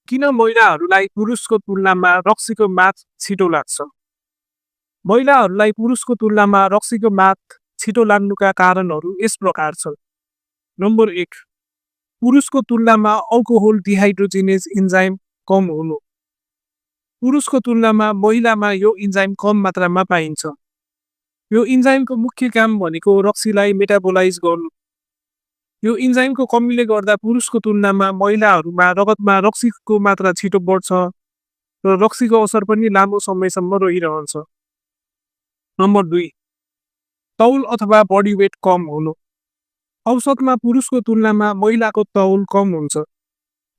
किन महिलाहरूलाई पुरुषको तुलनामा रक्सीको मात छिटो लाग्छ? महिलाहरूलाई पुरुषको तुलनामा रक्सीको मात छिटो लाग्नुका कारणहरू यस प्रकार छन्। नम्बर 1, पुरुषको तुलनामा अल्कोहल डिहाइड्रोजिनेज इन्जाइम कम हुनु। पुरुषको तुलनामा महिलामा यो इन्जाइम कम मात्रामा पाइन्छ। यो इन्जाइमको मुख्य काम भनेको रक्सीलाई मेटाबोलाइज गर्नु। यो इन्जाइमको कमीले गर्दा पुरुषको तुलनामा महिलाहरूमा रगतमा रक्सीको मात्रा छिटो बढ्छ र रक्सीको असर पनि लामो समयसम्म रहिरहन्छ। नम्बर 2, तौल अथवा बडी वेट कम हुनु। औसतमा पुरुषको तुलनामा महिलाको तौल कम हुन्छ।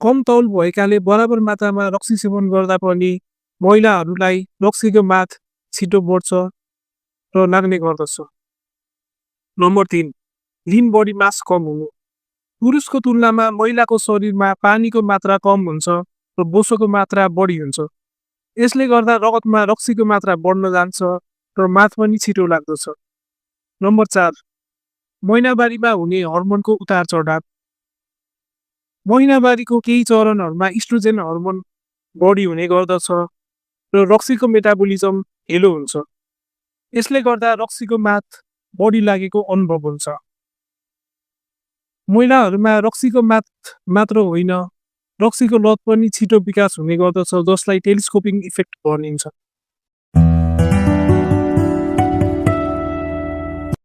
कम तौल भएकाले बराबर मात्रामा रक्सी सेवन गर्दा पनि महिलाहरूलाई रक्सीको मात छिटो बढ्छ र लाग्ने गर्दछ। नम्बर 3, लिन बडी मास कम हुनु। पुरुषको तुलनामा महिलाको शरीरमा पानीको मात्रा कम हुन्छ र बोसोको मात्रा बढी हुन्छ। यसले गर्दा रगतमा रक्सीको मात्रा बढ्न जान्छ र मात पनि छिटो लाग्दछ। नम्बर 4, महिनावारीमा हुने हर्मोनको उतार चढाव। महिनावारीको केही चरणहरूमा इस्ट्रोजेन हर्मोन बढी हुने गर्दछ र रक्सीको मेटाबोलिजम ढिलो हुन्छ। यसले गर्दा रक्सीको मात बढी लागेको अनुभव हुन्छ। महिलाहरूमा रक्सीको मात मात्र होइन, रक्सीको लत पनि छिटो विकास हुने गर्दछ, जसलाई टेलिस्कोपिङ इफेक्ट भनिन्छ।